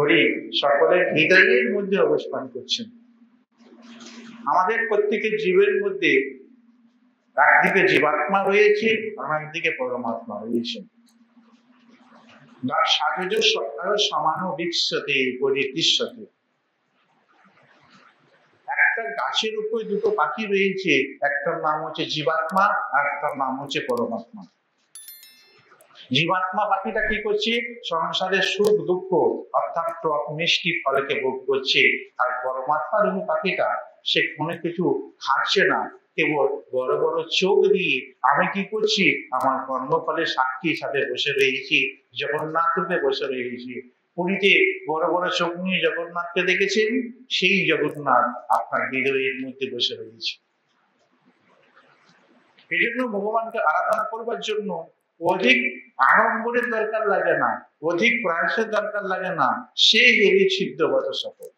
হরি সকলের হৃদয়ের মধ্যে অবস্থান করছেন। আমাদের প্রত্যেকের জীবের মধ্যে একদিকে জীবাত্মা রয়েছে, আর একদিকে পরমাত্মা রয়েছে। সাজজ সত্তার সমান বিশ্বতে পরিদৃশ্যতে। একটা গাছের উপরে দুটো পাখি রয়েছে, একটার নাম হচ্ছে জীবাত্মা আর একটার নাম হচ্ছে পরমাত্মা। জীবাত্মা পাখিটা কি করছে? সংসারের সুখ দুঃখ অর্থাৎ টক মিষ্টি ফলকে ভোগ করছে। আর পরমাত্মা রূপী পাখিটা সে কোনো কিছু খাচ্ছে না, কেবল বড় বড় চোখ দিয়ে আমি কি করছি, আমার কর্মফলের সাক্ষী হিসাবে বসে রয়েছি, জগন্নাথ রূপে বসে রয়েছি। পুরীতে বড় বড় চোখ নিয়ে জগন্নাথকে দেখেছেন, সেই জগন্নাথ আপনার হৃদয়ের মধ্যে বসে রয়েছে। এই জন্য ভগবানকে আরাধনা করবার জন্য অধিক আড়ম্বরের দরকার লাগে না, অধিক প্রয়াসের দরকার লাগে না। সে হেরি ছিদ্রবত সফল।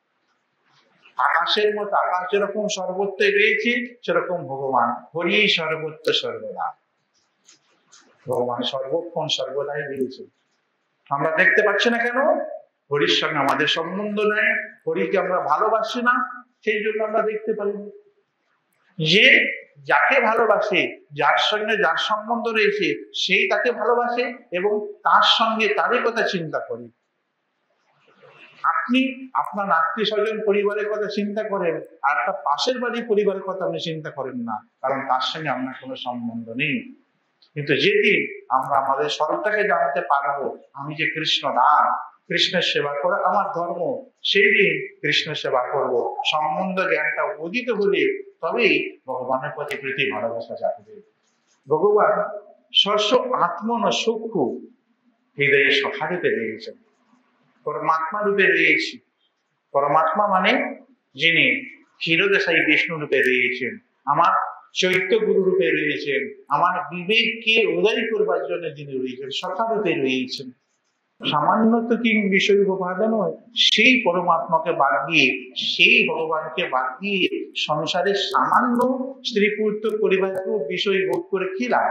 আকাশের মতো, আকাশ যেরকম সর্বত্র রয়েছে, সেরকম ভগবান হরি সর্বত্র সর্বদা। ভগবান সর্বক্ষণ সর্বদাই রয়েছে। আমরা দেখতে পাচ্ছি না কেন? হরির সঙ্গে আমাদের সম্বন্ধ নেই, হরিকে আমরা ভালোবাসি না, সেই জন্য আমরা দেখতে পারি না। যে যাকে ভালোবাসে, যার সঙ্গে যার সম্বন্ধ রয়েছে, সেই তাকে ভালোবাসে এবং তার সঙ্গে তারই কথা চিন্তা করে। আপনি আপনার আত্মীয় স্বজন পরিবারের কথা চিন্তা করেন, আর তার পাশের বাড়ির পরিবারের কথা আপনি চিন্তা করেন না, কারণ তার সঙ্গে আপনার কোনো সম্বন্ধ নেই। কিন্তু যেদিন আমরা আমাদের স্বরূপটাকে জানতে পারবো, আমি যে কৃষ্ণ দাস, কৃষ্ণের সেবা করা আমার ধর্ম, সেই দিন কৃষ্ণ সেবা করব। সম্বন্ধ জ্ঞানটা উদিত হলে তবেই ভগবানের প্রতি প্রীতি ভালোবাসা জাগবে। ভগবান শস্য আত্মন সূক্ষ্ম হৃদয়ে সখারূপে রয়েছেন, পরমাত্মা রূপে রয়েছে। পরমাত্মা মানে যিনি ক্ষীরদেশাই বিষ্ণু রূপে রয়েছেন, আমার চৈত্য গুরু রূপে রয়েছেন, আমার বিবেককে উদয় করবার জন্য যিনি রয়েছেন, সখা রূপে রয়েছেন। সামান্য তো কি বিষয় উপাদান নয়, সেই পরমাত্মাকে বাদ দিয়ে, সেই ভগবানকে বাদ দিয়ে সংসারের সামান্য স্ত্রী পুত্র পরিবার বিষয় ভোগ করে কি লাভ?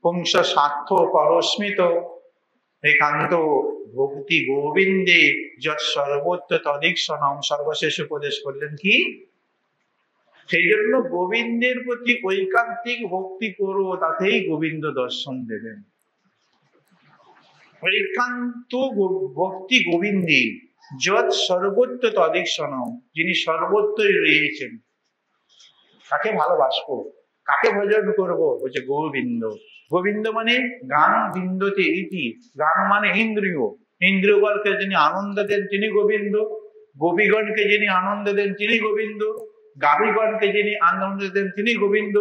পুংস স্বার্থ পরস্মিত একান্ত ভক্তি গোবিন্দে যৎ সর্বত্র তদীক্ষণম। সর্বশেষ উপদেশ করলেন কি? সেই জন্য গোবিন্দের প্রতি ঐকান্তিক ভক্তি করো, তাতেই গোবিন্দ দর্শন দেবেন। ঐকান্ত ভক্তি গোবিন্দে যৎ সর্বত্র তদীক্ষণম, যিনি সর্বত্রই রয়েছেন। কাকে ভালোবাসবো, কাকে ভজন করবো? বলছে গোবিন্দ। গোবিন্দ মানে গান বিন্দতে ইতি, গান মানে ইন্দ্রিয়, ইন্দ্রিয়গণকে যিনি আনন্দ দেন তিনি গোবিন্দ, গোপীগণকে যিনি আনন্দ দেন তিনি গোবিন্দ, গাভীগণকে যিনি আনন্দ দেন তিনি গোবিন্দ,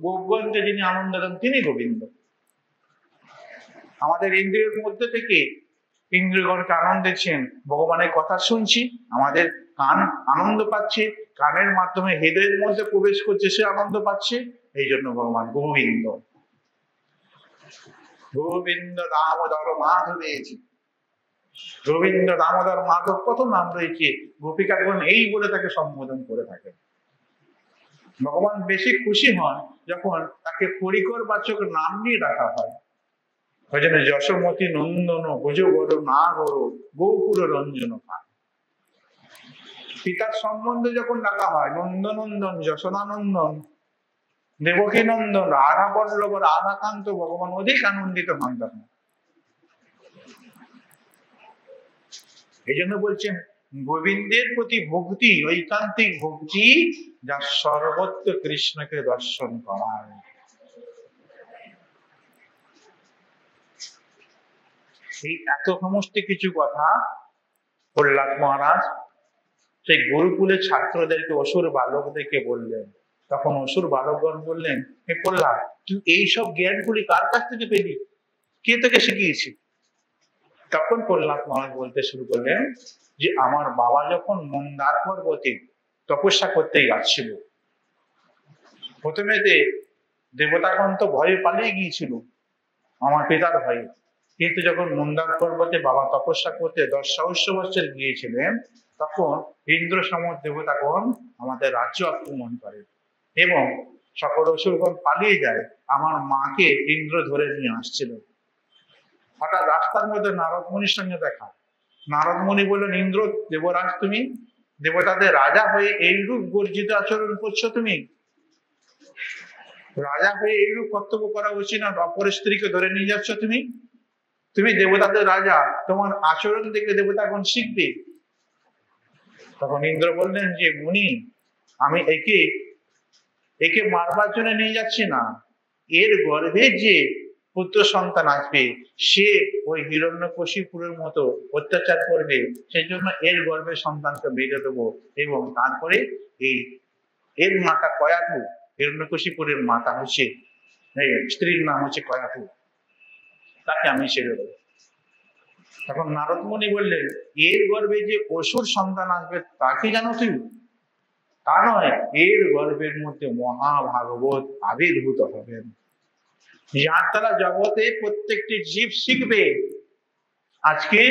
গোপগণকে যিনি আনন্দ দেন তিনি গোবিন্দ। আমাদের ইন্দ্রিয়ের মধ্যে থেকে ইন্দ্রিয়গণকে আনন্দ দিচ্ছেন, ভগবানের কথা শুনছি, আমাদের কান আনন্দ পাচ্ছে, কানের মাধ্যমে হৃদয়ের মধ্যে প্রবেশ করছে, সে আনন্দ পাচ্ছে। এই জন্য ভগবান গোবিন্দ। গোবিন্দ দামোদর মাধব রয়েছে, গোবিন্দ দামোদর মাধব কত নাম রয়েছে, গোপিকাগণ এই বলে তাকে সম্বোধন করে থাকে। ভগবান বেশি খুশি হন যখন তাকে পরিকর বাচক নাম নিয়ে ডাকা হয়। ওই জন্য যশোমতী নন্দন ভুজ বড় না বড় গৌপুর রঞ্জন পায়। পিতার সম্বন্ধে যখন ডাকা হয়, নন্দনন্দন যশোদানন্দন দেবকী নন্দন রাধা বল্লভ রাধাকান্ত, ভগবান অধিক আনন্দিত হন তখন। এই জন্য বলছেন গোবিন্দের প্রতি ভক্তি, ঐকান্তিক ভক্তি, যা সর্বত্র কৃষ্ণকে দর্শন করায়। এই এত সমস্ত কিছু কথা প্রহ্লাদ মহারাজ সেই গুরুকুলের ছাত্রদেরকে, অসুর বালকদেরকে বললেন। তখন অসুর বালকগণ বললেন, হে প্রহ্লাদ, তুই এইসব জ্ঞানগুলি কার কাছ থেকে পেলি? কে তোকে শিখিয়েছে? তখন প্রহ্লাদ মহারাজ বলতে শুরু করলেন যে আমার বাবা যখন মন্দার পর্বতে তপস্যা করতে যাচ্ছিল, প্রথমে দেবতাগণ তো ভয়ে পালিয়ে গিয়েছিল আমার পিতার ভয়ে, কিন্তু যখন মন্দার পর্বতে বাবা তপস্যা করতে 10 সহস্র বছর গিয়েছিলেন, তখন ইন্দ্র সম দেবতাগণ আমাদের রাজ্য আক্রমণ করে এবং সকল অসুরগণ পালিয়ে যায়। আমার মাকে ইন্দ্র ধরে নিয়ে আসছিল। হঠাৎ রাস্তার মধ্যে নারদ মুনির সঙ্গে দেখা। নারদ মুনি বললেন, ইন্দ্র দেবরাজ তুমি, দেবতাদের রাজা হয়ে এইরূপ গর্জিত আচরণ করছো তুমি? রাজা হয়ে এইরূপ কর্তব্য করা উচিত না, অপরের স্ত্রীকে ধরে নিয়ে যাচ্ছ তুমি? তুমি দেবতাদের রাজা, তোমার আচরণ দেখে দেবতাগণ শিখবে। তখন ইন্দ্র বললেন যে মুনি, আমি একে মারবার জন্য নিয়ে যাচ্ছি না, এর গর্ভে যে পুত্র সন্তান আসবে সে ওই হিরণ্যকশিপুরের মতো অত্যাচার করবে, সেই জন্য এর গর্ভে সন্তানকে বেঁধে দেবো, এবং তারপরে এর মাতা কয়াধু, হিরণ্যকশিপুরের মাতা হচ্ছে, স্ত্রীর নাম হচ্ছে কয়াধু, তাকে আমি ছেড়ে দেবো। তখন নারদ মুনি বললেন, এর গর্ভে যে অসুর সন্তান আসবে তাকে জানো তুই? তা নয়, এর গর্ভের মধ্যে মহাভাগবত আবির্ভূত হবেন, যার দ্বারা জগতে প্রত্যেকটি জীব শিখবে। আজকে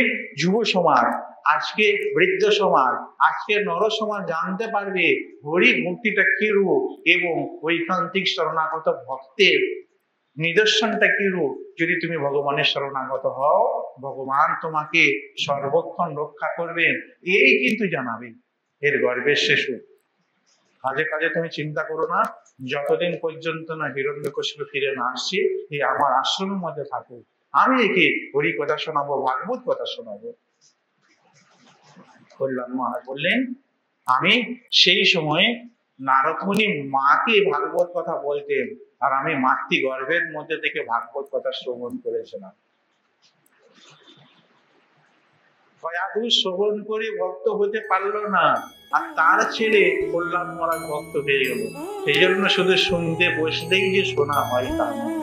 যুব সমাজ, আজকে বৃদ্ধ সমাজ, আজকে নর সমাজ জানতে পারবে হরি ভক্তিটা কি রূপ, এবং ঐকান্তিক শরণাগত ভক্তের নিদর্শনটা কি রূপ। যদি তুমি ভগবানের শরণাগত হও, ভগবান তোমাকে সর্বক্ষণ রক্ষা করবেন, এই কিন্তু জানাবে এর গর্ভের শিশু। কাজে কাজে তুমি চিন্তা করো না, যতদিন পর্যন্ত না হিরণ্যকশিপু ফিরে না আসছে, এই আমার আশ্রমের মধ্যে থাকুক, আমি একে হরি কথা শোনাবো, ভাগবত কথা শোনাবো। কল্যাণ মহারাজ বললেন, আমি সেই সময়ে নারদ মুনি মাকে ভাগবত কথা বলতেন, আর আমি মাতৃ গর্ভের মধ্যে থেকে ভাগবত কথা শ্রবণ করেছিলাম। কয়াধু শ্রবণ করে ভক্ত হতে পারলো না, আর তার ছেলে কল্যাণ মহারাজ ভক্ত হয়ে গেল। সেই জন্য শুধু শুনতে বসলেই যে শোনা হয় তা নয়।